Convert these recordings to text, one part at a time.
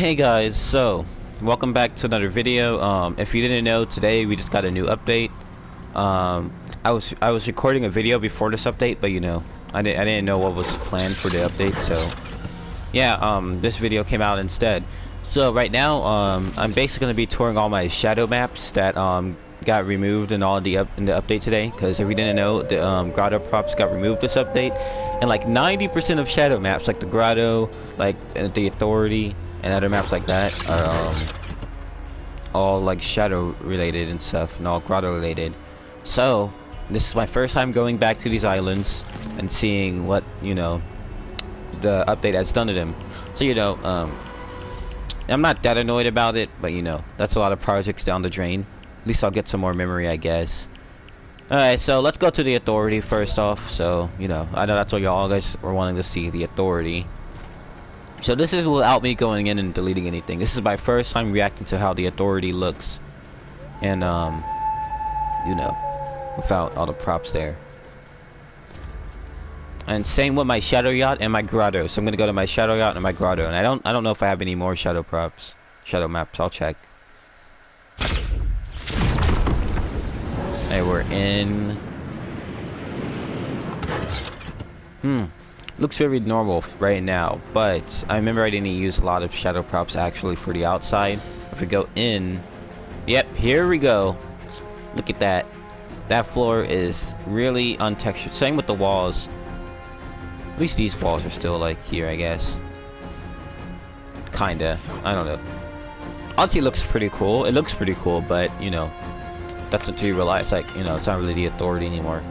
Hey guys, so welcome back to another video. If you didn't know, today we just got a new update. I was recording a video before this update, but I didn't know what was planned for the update, so yeah, this video came out instead. So right now, I'm basically gonna be touring all my shadow maps that got removed in in the update today. Because if you didn't know, the Grotto props got removed this update, and like 90% of shadow maps, like the Grotto, like the Authority, and other maps like that, are all like shadow related and stuff, and all Grotto related. So this is my first time going back to these islands and seeing what the update has done to them. So I'm not that annoyed about it, but that's a lot of projects down the drain. At least I'll get some more memory, I guess. Alright, so let's go to the Authority first off. So I know that's what y'all guys were wanting to see, the Authority. So this is without me going in and deleting anything. This is my first time reacting to how the Authority looks, and without all the props there. And same with my Shadow Yacht and my Grotto. So I'm gonna go to my Shadow Yacht and my Grotto, and I don't know if I have any more shadow maps. I'll check. Hey, we're in. Looks very normal right now, but I remember I didn't use a lot of shadow props actually for the outside. If we go in, yep, here we go. Look at that. That floor is really untextured. Same with the walls. At least these walls are still like here, I guess. Kinda. I don't know. Honestly, it looks pretty cool. It looks pretty cool, but that's until you realize, like, it's not really the Authority anymore.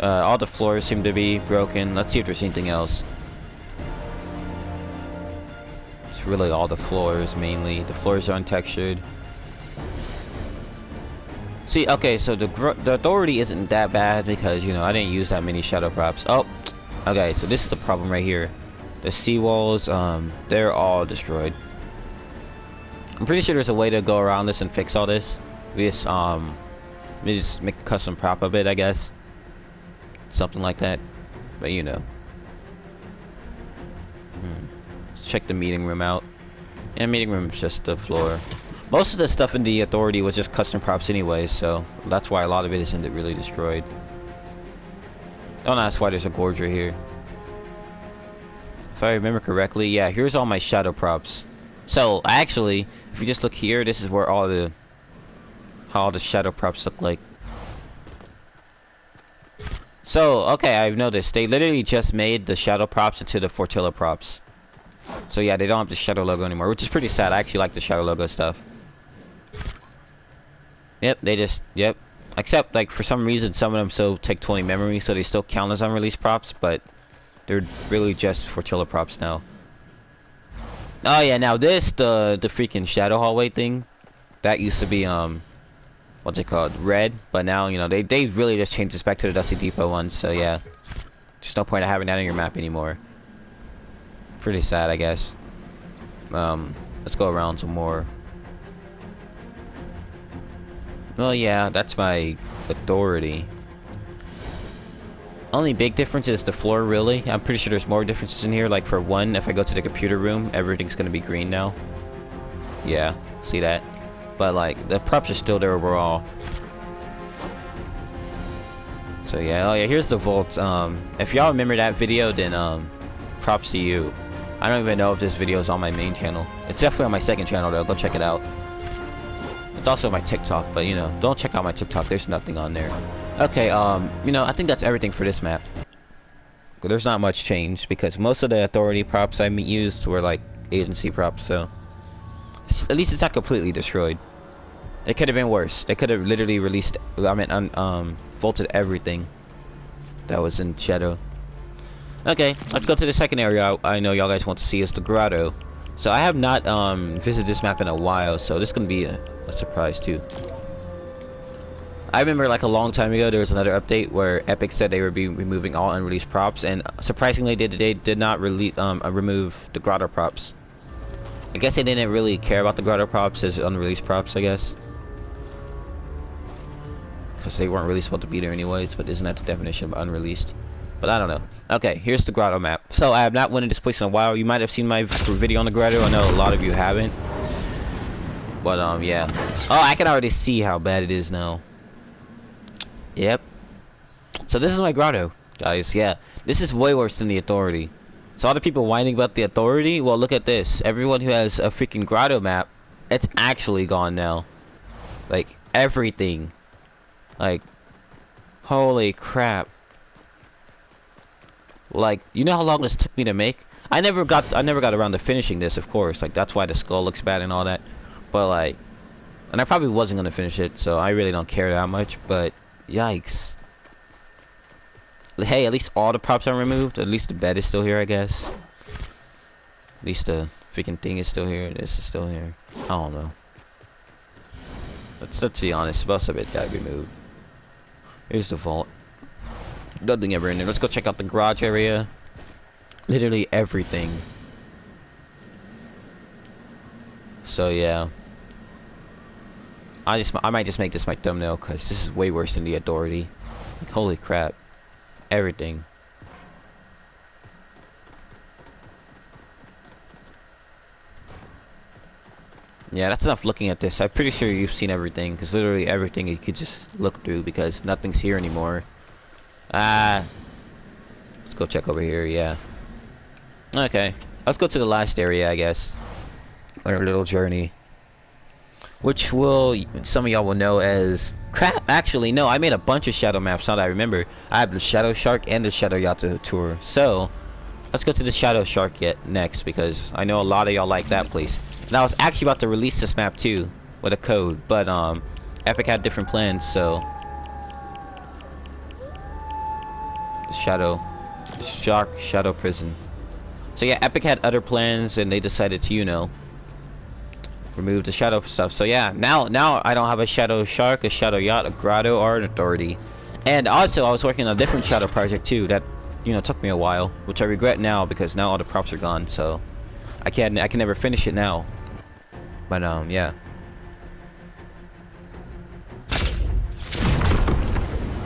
All the floors seem to be broken. Let's see if there's anything else. It's really all the floors, mainly. The floors are untextured. See, okay, so the Authority isn't that bad because, I didn't use that many shadow props. Oh, okay, so this is the problem right here. The seawalls, they're all destroyed. I'm pretty sure there's a way to go around this and fix all this. We just make a custom prop of it, I guess. Something like that, but Let's check the meeting room out. Yeah, meeting room is just the floor. Most of the stuff in the Authority was just custom props anyway, so that's why a lot of it isn't really destroyed. Don't ask why there's a gorge right here. If I remember correctly, yeah, here's all my shadow props. So actually, if you just look here, this is where how all the shadow props look like. So, okay, I've noticed they literally just made the shadow props into the Fortilla props. So yeah, they don't have the shadow logo anymore, which is pretty sad. I actually like the shadow logo stuff. Yep, yep. Except, like, for some reason, some of them still take 20 memory, so they still count as unreleased props, but they're really just Fortilla props now. Oh yeah, now this, the freaking shadow hallway thing, that used to be, what's it called, red, but now they really just changed this back to the Dusty Depot one, so yeah, there's no point of having that on your map anymore. Pretty sad, I guess. Let's go around some more. Well, yeah, that's my Authority. Only big difference is the floor, really. I'm pretty sure there's more differences in here. Like, for one, if I go to the computer room, everything's gonna be green now. Yeah, see that? But like, the props are still there overall. So yeah, oh yeah, here's the vault. If y'all remember that video, then props to you. I don't even know if this video is on my main channel. It's definitely on my second channel though, go check it out. It's also my TikTok, but don't check out my TikTok, there's nothing on there. Okay, I think that's everything for this map. There's not much change because most of the Authority props I used were like agency props, so at least it's not completely destroyed. It could have been worse. They could have literally released, vaulted everything that was in Shadow. Okay, let's go to the second area I know y'all guys want to see, is the Grotto. So I have not visited this map in a while, so this is gonna be a surprise too. I remember like a long time ago there was another update where Epic said they would be removing all unreleased props, and surprisingly they did not remove the Grotto props. I guess they didn't really care about the Grotto props as unreleased props, I guess. Because they weren't really supposed to be there anyways, but isn't that the definition of unreleased? But I don't know. Okay, here's the Grotto map. So I have not went to this place in a while. You might have seen my video on the Grotto. I know a lot of you haven't. But yeah. Oh, I can already see how bad it is now. Yep. So this is my Grotto, guys. Yeah, this is way worse than the Authority. So all the people whining about the Authority, well, look at this. Everyone who has a freaking Grotto map, it's actually gone now. Like, everything. Like, holy crap. Like, you know how long this took me to make? I never got around to finishing this, of course. Like, that's why the skull looks bad and all that. But like, and I probably wasn't gonna finish it, so I really don't care that much. But yikes. Hey, at least all the props are removed. At least the bed is still here, I guess. At least the freaking thing is still here. This is still here. I don't know. Let's be honest. Most of it got removed. Here's the vault. Nothing ever in there. Let's go check out the garage area. Literally everything. So yeah. I might just make this my thumbnail because this is way worse than the Authority. Like, holy crap. Everything. Yeah, that's enough looking at this. I'm pretty sure you've seen everything, because literally everything you could just look through because nothing's here anymore. Let's go check over here, yeah. Okay, let's go to the last area, I guess. Our little journey. Which will, some of y'all will know as... Crap, actually, no, I made a bunch of shadow maps, now that I remember. I have the Shadow Shark and the Shadow Yacht Tour. So, let's go to the Shadow Shark next, because I know a lot of y'all like that place. And I was actually about to release this map too, with a code, but Epic had different plans, so... Shadow Prison. So yeah, Epic had other plans, and they decided to, you know, remove the shadow stuff. So yeah, now I don't have a Shadow Shark, a Shadow Yacht, a Grotto, or an Authority. And also, I was working on a different shadow project too that, you know, took me a while, which I regret now because now all the props are gone. So I can never finish it now. But yeah.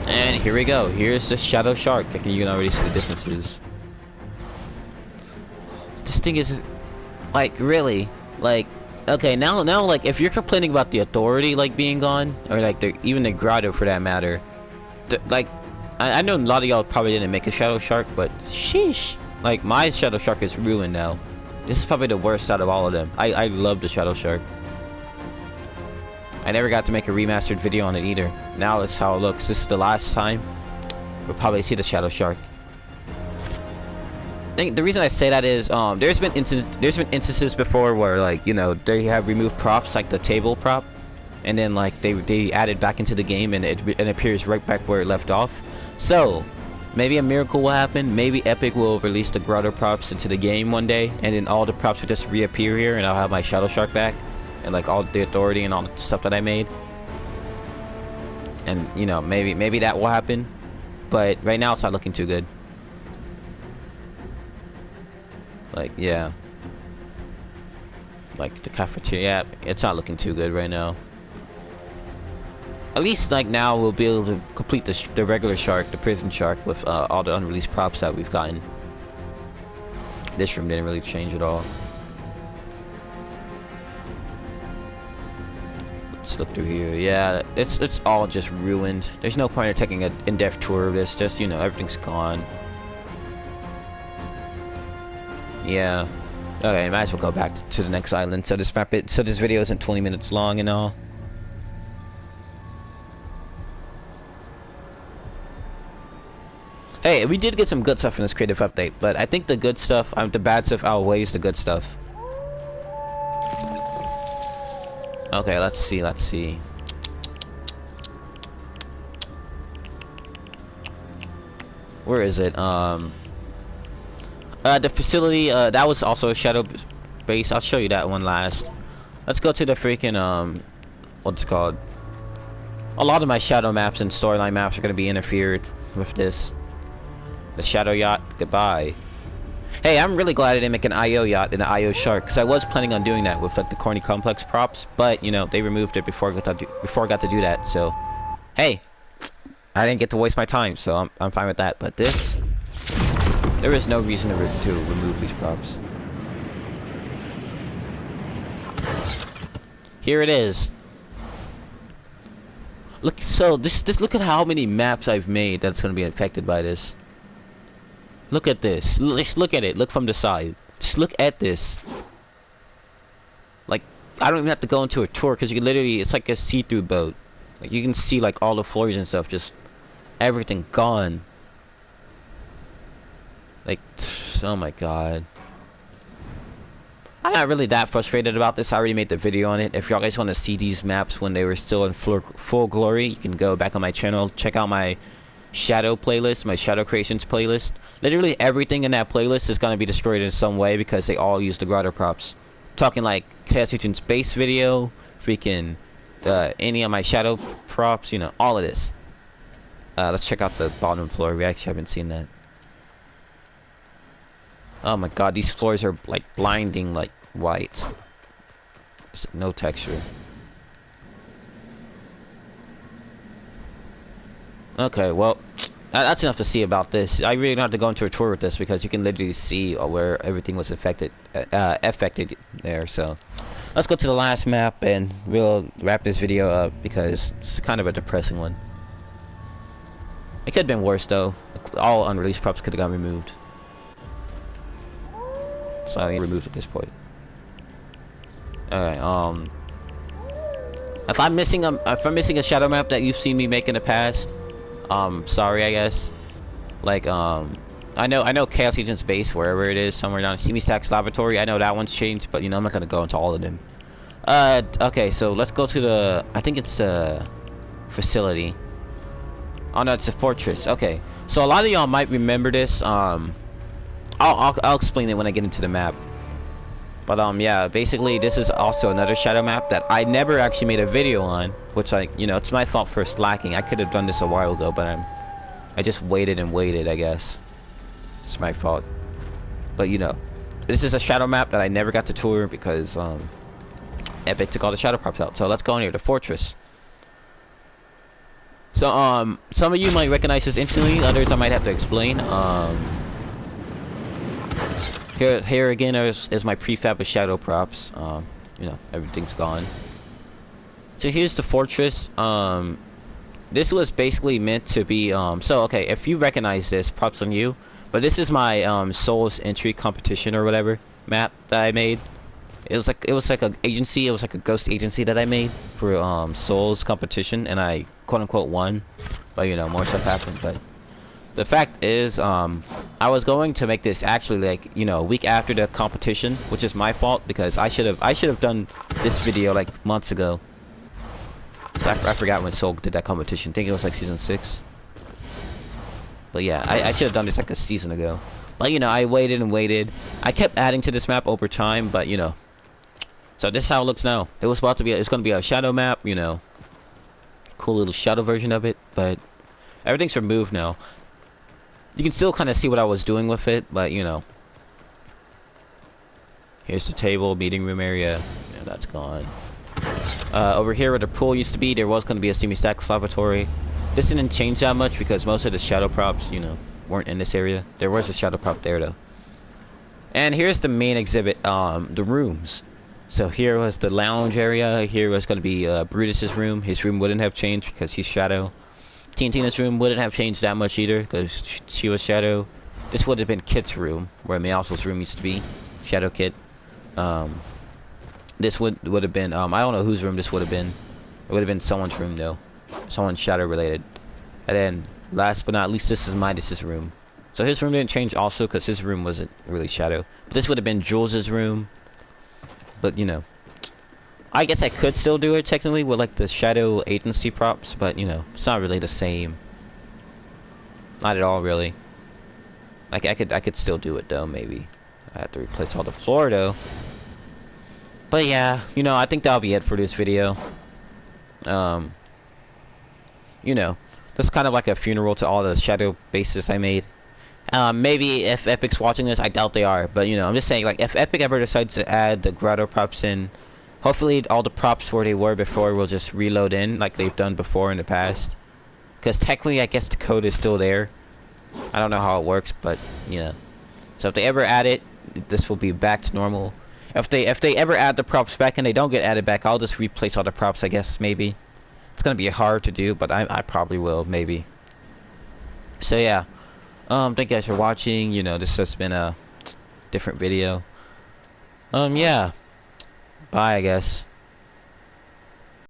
And here we go. Here's the Shadow Shark. I think you can already see the differences. This thing is, like, really, like, okay, now, like, if you're complaining about the Authority, like, being gone, or, like, even the Grotto, for that matter, like, I know a lot of y'all probably didn't make a Shadow Shark, but, sheesh, like, my Shadow Shark is ruined now. This is probably the worst out of all of them. I love the Shadow Shark. I never got to make a remastered video on it either. Now that's how it looks. This is the last time we'll probably see the Shadow Shark. I think the reason I say that is there's been instances before where, like, you know, they have removed props like the table prop, and then like they added back into the game and it appears right back where it left off. So maybe a miracle will happen. Maybe Epic will release the Grotto props into the game one day, and then all the props will just reappear here, and I'll have my Shadow Shark back, and like all the Authority and all the stuff that I made. And you know, maybe that will happen, but right now it's not looking too good. Like, yeah. Like, the cafeteria, yeah, it's not looking too good right now. At least, like, now we'll be able to complete the regular shark, the prison shark, with all the unreleased props that we've gotten. This room didn't really change at all. Let's look through here. Yeah, it's all just ruined. There's no point in taking an in-depth tour of this. Just, you know, everything's gone. Yeah. Okay, might as well go back to the next island. So this video isn't 20 minutes long and all. Hey, we did get some good stuff in this creative update, but I think the good stuff, the bad stuff outweighs the good stuff. Okay, let's see. Where is it? The facility, that was also a shadow base. I'll show you that one last. Let's go to the freaking, what's it called? A lot of my shadow maps and storyline maps are going to be interfered with this. The Shadow Yacht, goodbye. Hey, I'm really glad I didn't make an IO Yacht and an IO Shark, because I was planning on doing that with, like, the corny complex props, but, you know, they removed it before I got to do that, so, hey, I didn't get to waste my time, so I'm fine with that. But this, There is no reason to remove these props. Here it is. Look, so this look at how many maps I've made that's gonna be affected by this. Look at this. Just look at it. Look from the side. Just look at this. Like, I don't even have to go into a tour because you can literally, it's like a see-through boat. Like, you can see like all the floors and stuff, just everything gone. Like, oh my god. I'm not really that frustrated about this. I already made the video on it. If y'all guys want to see these maps when they were still in full glory, you can go back on my channel, check out my shadow playlist, my shadow creations playlist. Literally everything in that playlist is going to be destroyed in some way because they all use the grotto props. Talking like Chaos Agent's base video, freaking any of my shadow props, you know, all of this. Let's check out the bottom floor. We actually haven't seen that. Oh my god, these floors are like blinding, like white. There's no texture. Okay, well, that's enough to see about this. I really don't have to go into a tour with this because you can literally see where everything was affected there. So let's go to the last map and we'll wrap this video up because it's kind of a depressing one. It could have been worse though. All unreleased props could have got removed. So I removed at this point. Alright, if I'm missing a shadow map that you've seen me make in the past, sorry I guess. Like I know Chaos Agent's base, wherever it is, somewhere down Semi Stack's Laboratory, I know that one's changed, but you know I'm not gonna go into all of them. Okay, so let's go to the, I think it's a facility. Oh no, it's a fortress. Okay. So a lot of y'all might remember this, I'll explain it when I get into the map. But yeah, basically this is also another shadow map that I never actually made a video on, which, like, you know, it's my fault for slacking. I could have done this a while ago, but I just waited and waited, I guess. It's my fault. But you know, this is a shadow map that I never got to tour because Epic took all the shadow props out. So let's go in here, the fortress. So some of you might recognize this instantly, others I might have to explain. Here again is my prefab of shadow props. You know, everything's gone. So here's the fortress. This was basically meant to be so okay, if you recognize this, props on you. But this is my Souls entry competition or whatever map that I made. It was like a agency, it was like a ghost agency that I made for Souls competition, and I quote unquote won. But you know, more stuff happened. But the fact is, I was going to make this actually, like, you know, a week after the competition, which is my fault because I should have done this video like months ago. So I forgot when Soul did that competition. I think it was like season 6. But yeah, I should have done this like a season ago. But you know, I waited and waited. I kept adding to this map over time, but you know. So this is how it looks now. It was about to be, it's gonna be a shadow map, you know. Cool little shadow version of it, but everything's removed now. You can still kind of see what I was doing with it, but you know. Here's the table, meeting room area. Yeah, that's gone. Over here where the pool used to be, there was going to be a semi-stacked lavatory. This didn't change that much because most of the shadow props, you know, weren't in this area. There was a shadow prop there though. And here's the main exhibit, the rooms. So here was the lounge area. Here was going to be Brutus's room. His room wouldn't have changed because he's shadow. Tina's room wouldn't have changed that much either because she was shadow. This would have been Kit's room, where Meowscles' room used to be. Shadow Kit. This would have been, I don't know whose room this would have been. It would have been someone's room though. Someone shadow related. And then, last but not least, this is Midas's room. So his room didn't change also because his room wasn't really shadow. But this would have been Jules's room. But you know, I guess I could still do it technically with like the shadow agency props, but you know, it's not really the same. Not at all, really. Like I could still do it though. Maybe I have to replace all the floor though. But yeah, you know, I think that'll be it for this video. You know, that's kind of like a funeral to all the shadow bases I made. Maybe if Epic's watching this, I doubt they are, but you know, I'm just saying, like, if Epic ever decides to add the grotto props in, hopefully all the props where they were before will just reload in like they've done before in the past. Because technically, I guess the code is still there. I don't know how it works, but yeah. So if they ever add it, this will be back to normal. If they ever add the props back and they don't get added back, I'll just replace all the props, I guess, maybe. It's gonna be hard to do, but I probably will, maybe. So yeah. Thank you guys for watching. You know, this has been a different video. Yeah. Bye, I guess.